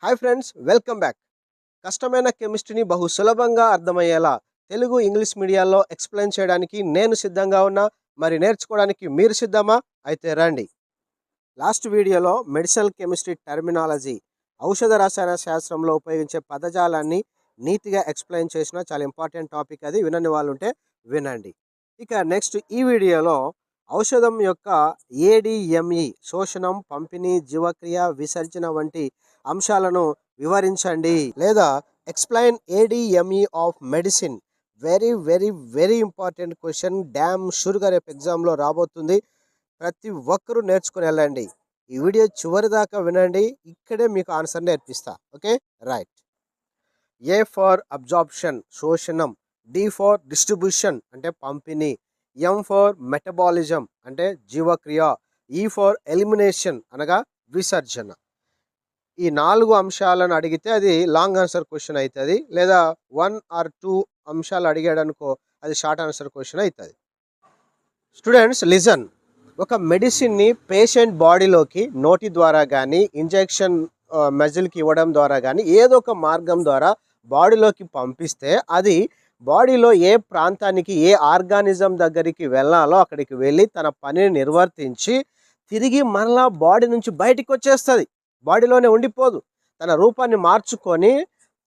Hi friends, welcome back. కష్టమైన కెమిస్ట్రీని బహు సులభంగా అర్థమయ్యేలా తెలుగు ఇంగ్లీష్ మీడియాలో ఎక్స్ప్లెయిన్ చేయడానికి నేను సిద్ధంగా ఉన్నా. మరి నేర్చుకోవడానికి మీరు సిద్ధమా? అయితే రండి. లాస్ట్ వీడియోలో మెడిసినల్ కెమిస్ట్రీ టర్మినాలజీ, ఔషధ రసాయన శాస్త్రంలో ఉపయోగించే పదజాలాన్ని నీట్గా ఎక్స్ప్లెయిన్ చేసిన చాలా ఇంపార్టెంట్ టాపిక్. అది వినని వాళ్ళు ఉంటే వినండి. ఇక నెక్స్ట్ ఈ వీడియోలో ఔషధం యొక్క ఏడిఎంఈ, శోషణం, పంపిణీ, జీవక్రియ, విసర్జన వంటి అంశాలను వివరించండి లేదా explain ADME of medicine. Very very very important question. Damn షూర్గా రేపు ఎగ్జామ్లో రాబోతుంది. ప్రతి ఒక్కరూ నేర్చుకుని వెళ్ళండి. ఈ వీడియో చివరి దాకా వినండి. ఇక్కడే మీకు ఆన్సర్ నేర్పిస్తా. Okay, right. A for absorption, శోషణం. డి ఫర్ డిస్ట్రిబ్యూషన్, అంటే పంపిణీ. ఎం ఫర్ మెటబాలిజం, అంటే జీవక్రియ. ఈ ఫర్ ఎలిమినేషన్, అనగా విసర్జన. ఈ 4 అంశాలను అడిగితే అది లాంగ్ ఆన్సర్ క్వశ్చన్ అవుతుంది. లేదా 1 or 2 అంశాలు అడిగాడు అనుకో, అది షార్ట్ ఆన్సర్ క్వశ్చన్ అవుతుంది. Students listen. ఒక మెడిసిన్ని పేషెంట్ బాడీలోకి నోటి ద్వారా కానీ, ఇంజెక్షన్ మజిల్కి ఇవ్వడం ద్వారా కానీ, ఏదో ఒక మార్గం ద్వారా బాడీలోకి పంపిస్తే అది బాడీలో ఏ ప్రాంతానికి, ఏ ఆర్గానిజం దగ్గరికి వెళ్ళాలో అక్కడికి వెళ్ళి తన పనిని నిర్వర్తించి తిరిగి మరలా బాడీ నుంచి బయటికి వచ్చేస్తుంది. బాడీలోనే ఉండిపోదు, తన రూపాన్ని మార్చుకొని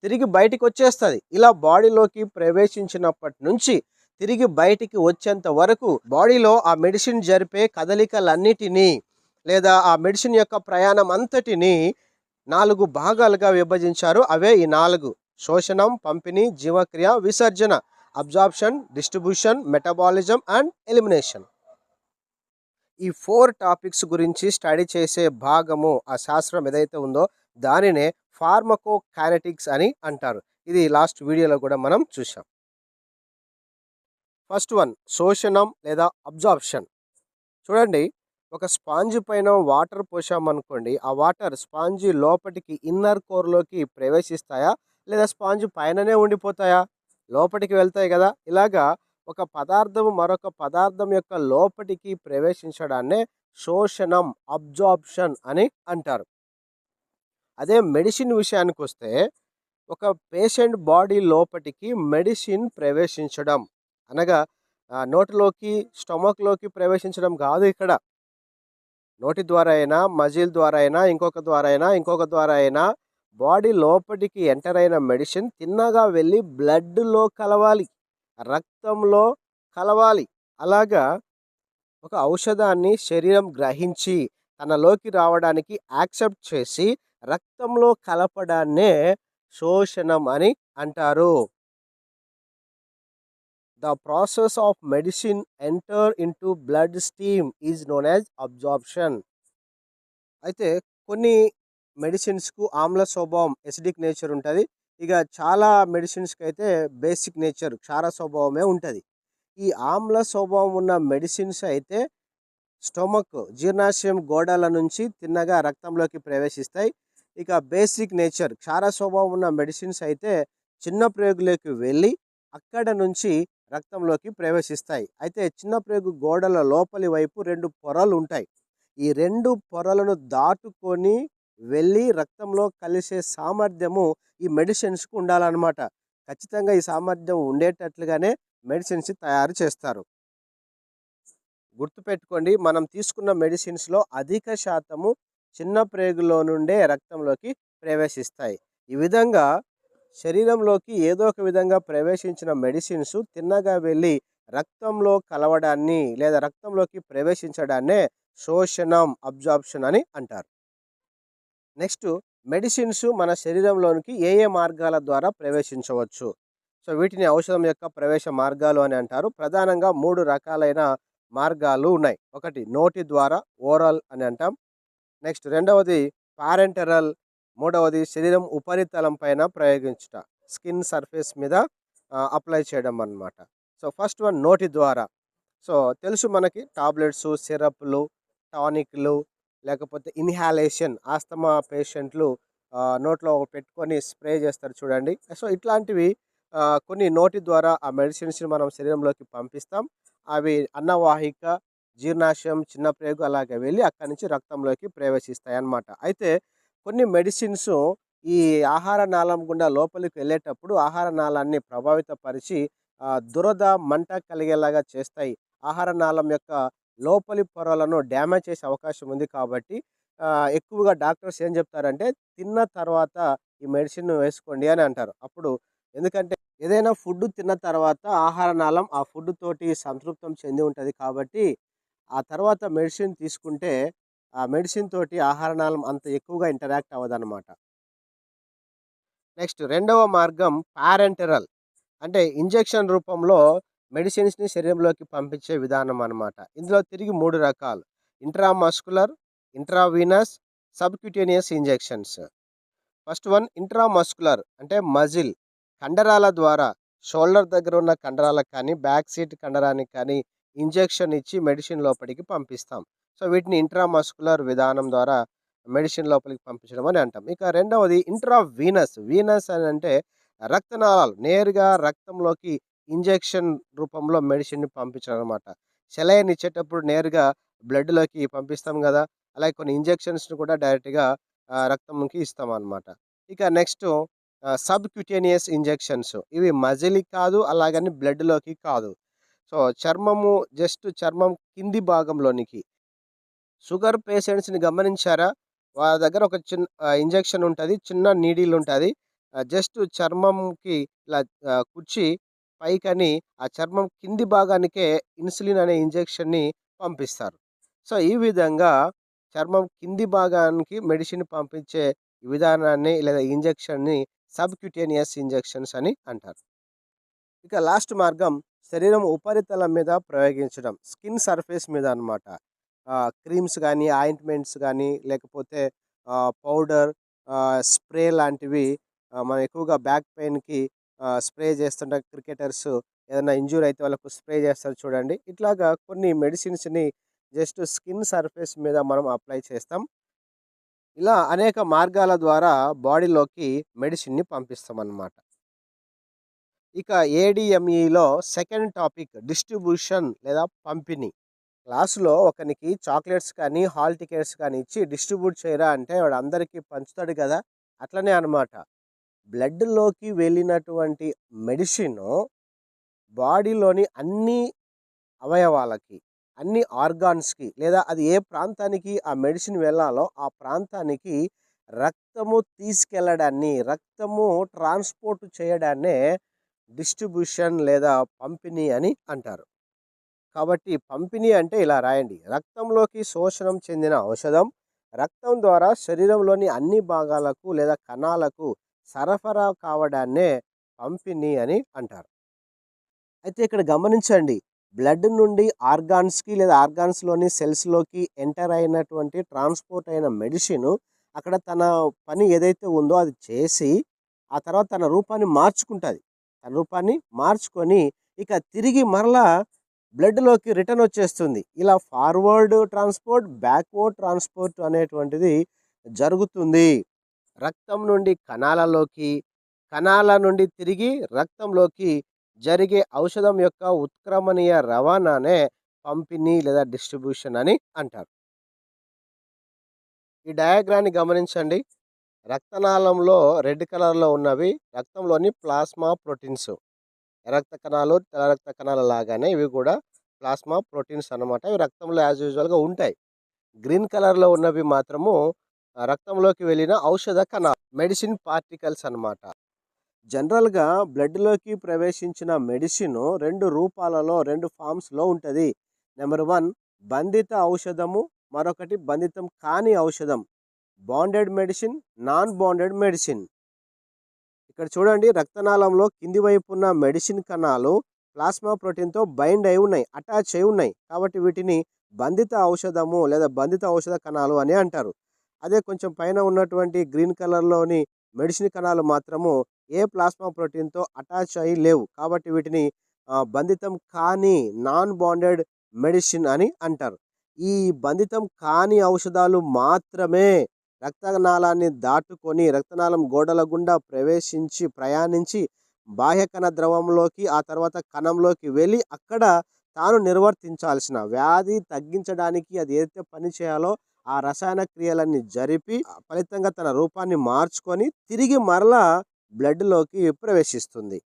తిరిగి బయటికి వచ్చేస్తుంది. ఇలా బాడీలోకి ప్రవేశించినప్పటి నుంచి తిరిగి బయటికి వచ్చేంత వరకు బాడీలో ఆ మెడిసిన్ జరిపే కదలికలన్నిటినీ లేదా ఆ మెడిసిన్ యొక్క ప్రయాణం అంతటిని 4 భాగాలుగా విభజించారు. అవే ఈ 4: శోషణం, పంపిణీ, జీవక్రియ, విసర్జన. Absorption, distribution, metabolism and elimination. ఈ 4 టాపిక్స్ గురించి స్టడీ చేసే భాగము, ఆ శాస్త్రం ఏదైతే ఉందో దానినే ఫార్మకో కైనెటిక్స్ అని అంటారు. ఇది లాస్ట్ వీడియోలో కూడా మనం చూసాం. ఫస్ట్ వన్, శోషణం లేదా అబ్జార్ప్షన్. చూడండి, ఒక స్పాంజ్ పైన వాటర్ పోసామనుకోండి, ఆ వాటర్ స్పాంజ్ లోపటికి ఇన్నర్ కోర్లోకి ప్రవేశిస్తాయా లేదా స్పాంజ్ పైననే ఉండిపోతాయా? లోపలికి వెళ్తాయి కదా. ఇలాగా ఒక పదార్థం మరొక పదార్థం యొక్క లోపటికి ప్రవేశించడాన్నే శోషణం, అబ్జార్ప్షన్ అని అంటారు. అదే మెడిసిన్ విషయానికి వస్తే, ఒక పేషెంట్ బాడీ లోపటికి మెడిసిన్ ప్రవేశించడం అనగా నోటిలోకి, స్టమక్లోకి ప్రవేశించడం కాదు. ఇక్కడ నోటి ద్వారా అయినా, మజిల్ ద్వారా అయినా, ఇంకొక ద్వారా అయినా బాడీ లోపలికి ఎంటర్ అయిన మెడిసిన్ తిన్నగా వెళ్ళి బ్లడ్లో కలవాలి, రక్తంలో కలవాలి. అలాగా ఒక ఔషధాన్ని శరీరం గ్రహించి తనలోకి రావడానికి యాక్సెప్ట్ చేసి రక్తంలో కలపడాన్నే శోషణం అని అంటారు. The process of medicine enter into blood stream is known as absorption. అయితే కొన్ని మెడిసిన్స్కు ఆమ్ల స్వభావం, ఎసిడిక్ నేచర్ ఉంటుంది. ఇక చాలా మెడిసిన్స్కి అయితే బేసిక్ నేచర్, క్షార స్వభావమే ఉంటుంది. ఈ ఆమ్ల స్వభావం ఉన్న మెడిసిన్స్ అయితే స్టొమక్, జీర్ణాశయం గోడల నుంచి తిన్నగా రక్తంలోకి ప్రవేశిస్తాయి. ఇక బేసిక్ నేచర్, క్షార స్వభావం ఉన్న మెడిసిన్స్ అయితే చిన్న ప్రేగులోకి వెళ్ళి అక్కడ నుంచి రక్తంలోకి ప్రవేశిస్తాయి. అయితే చిన్న ప్రేగు గోడల లోపలి వైపు 2 పొరలు ఉంటాయి. ఈ 2 పొరలను దాటుకొని వెళ్ళి రక్తంలో కలిసే సామర్థ్యము ఈ మెడిసిన్స్కు ఉండాలన్నమాట. ఖచ్చితంగా ఈ సామర్థ్యం ఉండేటట్లుగానే మెడిసిన్స్ తయారు చేస్తారు. గుర్తుపెట్టుకోండి, మనం తీసుకున్న మెడిసిన్స్లో అధిక శాతము చిన్న ప్రేగులో నుండే రక్తంలోకి ప్రవేశిస్తాయి. ఈ విధంగా శరీరంలోకి ఏదో ఒక విధంగా ప్రవేశించిన మెడిసిన్స్ తిన్నగా వెళ్ళి రక్తంలో కలవడాన్ని లేదా రక్తంలోకి ప్రవేశించడాన్నే శోషణం, అబ్జార్ప్షన్ అని అంటారు. నెక్స్ట్, మెడిసిన్స్ మన శరీరంలోనికి ఏ ఏ మార్గాల ద్వారా ప్రవేశించవచ్చు? సో వీటిని ఔషధం యొక్క ప్రవేశ మార్గాలు అని అంటారు. ప్రధానంగా 3 రకాలైన మార్గాలు ఉన్నాయి. ఒకటి నోటి ద్వారా, ఓరల్ అని అంటాం. నెక్స్ట్ రెండవది పారెంటరల్. మూడవది శరీరం ఉపరితలం పైన ప్రయోగించుట, స్కిన్ సర్ఫేస్ మీద అప్లై చేయడం అన్నమాట. సో ఫస్ట్ వన్ నోటి ద్వారా. సో తెలుసు మనకి, టాబ్లెట్స్, సిరప్లు, టానిక్లు, లేకపోతే ఇన్హాలేషన్, ఆస్తమా పేషెంట్లు నోట్లో పెట్టుకొని స్ప్రే చేస్తారు చూడండి. సో ఇట్లాంటివి కొన్ని నోటి ద్వారా ఆ మెడిసిన్స్ని మనం శరీరంలోకి పంపిస్తాం. అవి అన్నవాహిక, జీర్ణాశయం, చిన్న ప్రేగు అలాగే వెళ్ళి అక్కడి నుంచి రక్తంలోకి ప్రవేశిస్తాయి అన్నమాట. అయితే కొన్ని మెడిసిన్స్ ఈ ఆహార నాళం గుండా లోపలికి వెళ్ళేటప్పుడు ఆహార నాళాన్ని ప్రభావితపరిచి దురద, మంట కలిగేలాగా చేస్తాయి. ఆహార నాళం యొక్క లోపలి పొరలను డ్యామేజ్ చేసే అవకాశం ఉంది కాబట్టి ఎక్కువగా డాక్టర్స్ ఏం చెప్తారంటే తిన్న తర్వాత ఈ మెడిసిన్ వేసుకోండి అని అంటారు. అప్పుడు ఎందుకంటే ఏదైనా ఫుడ్ తిన్న తర్వాత ఆహార నాళం ఆ ఫుడ్ తోటి సంతృప్తం చెంది ఉంటది కాబట్టి, ఆ తర్వాత మెడిసిన్ తీసుకుంటే ఆ మెడిసిన్ తోటి ఆహార నాళం అంత ఎక్కువగా ఇంటరాక్ట్ అవ్వదనమాట. నెక్స్ట్ రెండవ మార్గం పారెంటరల్. అంటే ఇంజెక్షన్ రూపంలో మెడిసిన్స్‌ని శరీరంలోకి పంపించే విధానం అన్నమాట. ఇందులో తిరిగి 3 రకాలు. Intramuscular, intravenous, subcutaneous injections. First one intramuscular అంటే మజిల్ కండరాల ద్వారా షోల్డర్ దగ్గర ఉన్న కండరాలకు కానీ, బ్యాక్ సీట్ కండరానికి కానీ ఇంజెక్షన్ ఇచ్చి మెడిసిన్ లోపలికి పంపిస్తాం. సో, వీటిని ఇంట్రామస్కులర్ విధానం ద్వారా మెడిసిన్ లోపలికి పంపించడం అని అంటాం. ఇక రెండవది ఇంట్రావీనస్. వీనస్ అని అంటే రక్తనాళాలు నేరుగా రక్తంలోకి ఇంజెక్షన్ రూపంలో మెడిసిన్‌ని పంపించడం అనమాట. సెలైన్ ఇచ్చేటప్పుడు నేరుగా బ్లడ్‌లోకి పంపిస్తాం గదా! అలాగే కొన్ని ఇంజెక్షన్స్‌ని కూడా డైరెక్ట్‌గా రక్తంకి ఇస్తామనమాట. ఇక నెక్స్టు సబ్‌క్యూటేనియస్ ఇంజెక్షన్స్. ఇవి మజిల్‌కి కాదు, అలాగని బ్లడ్‌లోకి కాదు. సో, చర్మం కింది భాగంలోనికి. షుగర్ పేషెంట్స్‌ని గమనించారా? వాళ్ళ దగ్గర ఒక ఇంజెక్షన్ ఉంటది. చిన్న నీడిల్ ఉంటది. జస్ట్ చర్మంకి ఇలా కుచ్చి పైకని ఆ చర్మం కింది భాగానికే ఇన్సులిన్ అనే ఇంజెక్షన్‌ని పంపిస్తారు. సో, ఈ విధంగా చర్మం కింది భాగానికి మెడిసిన్ పంపించే విధానాన్ని లేదా ఇంజెక్షన్‌ని సబ్‌క్యూటేనియస్ ఇంజెక్షన్స్ అని అంటారు. ఇక లాస్ట్ మార్గం శరీరం ఉపరితలం మీద ప్రయోగించడం. స్కిన్ సర్ఫేస్ మీద అన్నమాట. క్రీమ్స్ గానీ, ఆయింట్‌మెంట్స్ గానీ, లేకపోతే పౌడర్, స్ప్రే లాంటివి మనం ఎక్కువగా బ్యాక్ పెయిన్‌కి స్ప్రే చేస్తుంటాం. క్రికెటర్స్ ఏదైనా ఇంజ్యూర్ అయితే వాళ్ళకు స్ప్రే చేస్తారు చూడండి. ఇట్లాగా కొన్ని మెడిసిన్స్‌ని జస్ట్ స్కిన్ సర్ఫేస్ మీద మనం అప్లై చేస్తాం. ఇలా అనేక మార్గాల ద్వారా బాడీలోకి మెడిసిన్‌ని పంపిస్తామన్నమాట. ఇక ఏడీఎంఈలో సెకండ్ టాపిక్ డిస్ట్రిబ్యూషన్ లేదా పంపిణీ. క్లాస్‌లో ఒకనికి చాక్లెట్స్ కానీ, హాల్ టికెట్స్ కానీ ఇచ్చి డిస్ట్రిబ్యూట్ చేయరా అంటే వాడు అందరికీ పంచుతాడు కదా! అట్లనే అన్నమాట. బ్లడ్‌లోకి వెళ్ళినటువంటి మెడిసిను బాడీలోని అన్ని అవయవాలకి, అన్ని ఆర్గాన్స్‌కి లేదా అది ఏ ప్రాంతానికి ఆ మెడిసిన్ వెళ్ళాలో ఆ ప్రాంతానికి రక్తము తీసుకెళ్లడాన్ని, రక్తము ట్రాన్స్‌పోర్ట్ చేయడాన్నే డిస్ట్రిబ్యూషన్ లేదా పంపిణీ అని అంటారు. కాబట్టి పంపిణీ అంటే ఇలా రాయండి. రక్తంలోకి శోషణం చెందిన ఔషధం రక్తం ద్వారా శరీరంలోని అన్ని భాగాలకు లేదా కణాలకు సరఫరా కావడాన్నే పంపిణీ అని అంటారు. అయితే ఇక్కడ గమనించండి. బ్లడ్ నుండి ఆర్గాన్స్‌కి లేదా ఆర్గాన్స్‌లోని సెల్స్‌లోకి ఎంటర్ అయినటువంటి ట్రాన్స్‌పోర్ట్ అయిన మెడిసిను అక్కడ తన పని ఏదైతే ఉందో అది చేసి, ఆ తర్వాత తన రూపాన్ని మార్చుకుంటది. తన రూపాన్ని మార్చుకొని ఇక తిరిగి మరలా బ్లడ్‌లోకి రిటర్న్ వచ్చేస్తుంది. ఇలా ఫార్వర్డ్ ట్రాన్స్‌పోర్ట్, బ్యాక్వర్డ్ ట్రాన్స్‌పోర్ట్ అనేటువంటిది జరుగుతుంది. రక్తం నుండి కణాలలోకి, కణాల నుండి తిరిగి రక్తంలోకి జరిగే ఔషధం యొక్క ఉత్క్రమణీయ రవాణానే పంపిణీ లేదా డిస్ట్రిబ్యూషన్ అని అంటారు. ఈ డయాగ్రామ్‌ని గమనించండి. రక్తనాళంలో రెడ్ కలర్‌లో ఉన్నవి రక్తంలోని ప్లాస్మా ప్రోటీన్స్. ఎర్ర రక్త కణాలు, తెల్ల రక్త కణాల లాగానే ఇవి కూడా ప్లాస్మా ప్రోటీన్స్ అన్నమాట. ఇవి రక్తంలో యాజ్ యూజువల్‌గా ఉంటాయి. గ్రీన్ కలర్‌లో ఉన్నవి మాత్రము రక్తంలోకి వెళ్ళిన ఔషధ కణాలు. మెడిసిన్ పార్టికల్స్ అన్నమాట. జనరల్‌గా బ్లడ్‌లోకి ప్రవేశించిన మెడిసిను 2 రూపాలలో, 2 ఫార్మ్స్‌లో ఉంటది. నంబర్ 1 బంధిత ఔషధము, మరొకటి బంధితం కాని ఔషధం. Bonded medicine, non bonded medicine. ఇక్కడ చూడండి రక్తనాళంలో కింది వైపు ఉన్న మెడిసిన్ కణాలు ప్లాస్మా ప్రోటీన్‌తో బైండ్ అయి ఉన్నాయి. అటాచ్ అయి ఉన్నాయి. కాబట్టి వీటిని బంధిత ఔషధము లేదా బంధిత ఔషధ కణాలు అని అంటారు. అదే కొంచెం పైన ఉన్నటువంటి గ్రీన్ కలర్‌లోని మెడిసిన్ కణాలు మాత్రము ఏ ప్లాస్మా ప్రోటీన్‌తో అటాచ్ అయ్యి లేవు. కాబట్టి వీటిని బంధితం కాని నాన్ బాండెడ్ మెడిసిన్ అని అంటారు. ఈ బంధితం కాని ఔషధాలు మాత్రమే రక్తనాళాన్ని దాటుకొని రక్తనాళం గోడల గుండా ప్రయాణించి బాహ్య కణ ద్రవంలోకి ఆ తర్వాత కణంలోకి వెళ్ళి అక్కడ తాను నిర్వర్తించాల్సిన వ్యాధి తగ్గించడానికి అది ఏదైతే పని చేయాలో ఆ రసాయన క్రియలన్నీ జరిపి ఫలితంగా తన రూపాన్ని మార్చుకొని తిరిగి మరలా బ్లడ్‌లోకి ప్రవేశిస్తుంది.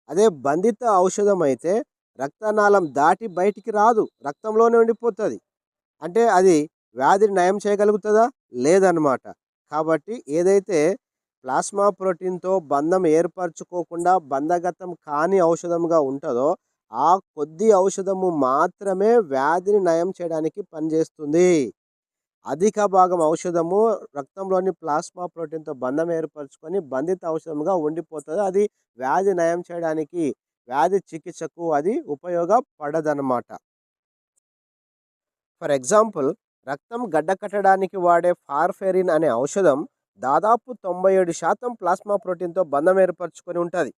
అదే బంధిత ఔషధం అయితే రక్తనాళం దాటి బయటికి రాదు. రక్తంలోనే ఉండిపోతది. అంటే అది వ్యాధిని నయం చేయగలుగుతదా? లేదనమాట. కాబట్టి ఏదైతే ప్లాస్మా ప్రోటీన్‌తో బంధం ఏర్పరచుకోకుండా బంధగతం కాని ఔషధంగా ఉంటదో, ఆ కొద్ది ఔషధము మాత్రమే వ్యాధిని నయం చేయడానికి పనిచేస్తుంది. అధిక భాగం ఔషధము రక్తంలోని ప్లాస్మా ప్రోటీన్‌తో బంధం ఏర్పరచుకొని బంధిత ఔషధంగా ఉండిపోతది. అది వ్యాధి నయం చేయడానికి, వ్యాధి చికిత్సకు అది ఉపయోగపడదనమాట. ఫర్ ఎగ్జాంపుల్ రక్తం గడ్డకట్టడానికి వాడే ఫార్ఫెరిన్ అనే ఔషధం దాదాపు 97% ప్లాస్మా ప్రోటీన్‌తో బంధం ఏర్పరచుకొని ఉంటది.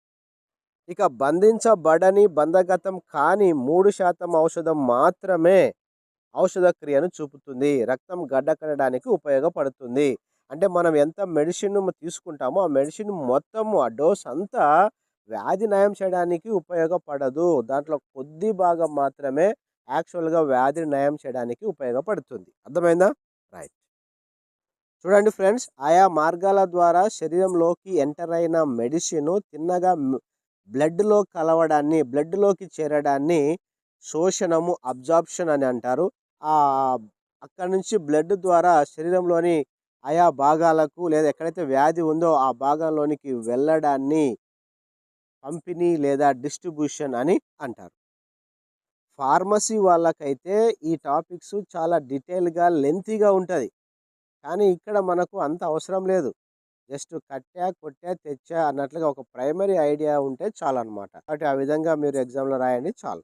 ఇక బంధించబడని, బంధగతం కాని 3% ఔషధం మాత్రమే ఔషధ క్రియను చూపుతుంది. రక్తం గడ్డకట్టడానికి ఉపయోగపడుతుంది. అంటే మనం ఎంత మెడిసిన్ తీసుకుంటామో, ఆ మెడిసిన్ మొత్తము ఆ డోస్ అంతా వ్యాధి నయం చేయడానికి ఉపయోగపడదు. దాంట్లో కొద్ది భాగం మాత్రమే యాక్చువల్‌గా వ్యాధిని నయం చేయడానికి ఉపయోగపడుతుంది. అర్థమైందా? రైట్. చూడండి ఫ్రెండ్స్, ఆయా మార్గాల ద్వారా శరీరంలోకి ఎంటర్ అయిన మెడిసిన్ తిన్నగా బ్లడ్‌లో కలవడాన్ని, బ్లడ్‌లోకి చేరడాన్ని శోషణము, అబ్జార్ప్షన్ అని అంటారు. అక్కడి నుంచి బ్లడ్ ద్వారా శరీరంలోని ఆయా భాగాలకు లేదా ఎక్కడైతే వ్యాధి ఉందో ఆ భాగంలోనికి వెళ్ళడాన్ని పంపిణీ లేదా డిస్ట్రిబ్యూషన్ అని అంటారు. ఫార్మసీ వాళ్ళకైతే ఈ టాపిక్స్ చాలా డీటెయిల్‌గా, లెంతీగా ఉంటది. కానీ ఇక్కడ మనకు అంత అవసరం లేదు. జస్ట్ కట్టా, కొట్టా, తెచ్చా అన్నట్లుగా ఒక ప్రైమరీ ఐడియా ఉంటే చాలన్నమాట. కాబట్టి ఆ విధంగా మీరు ఎగ్జామ్‌లో రాయండి చాలు.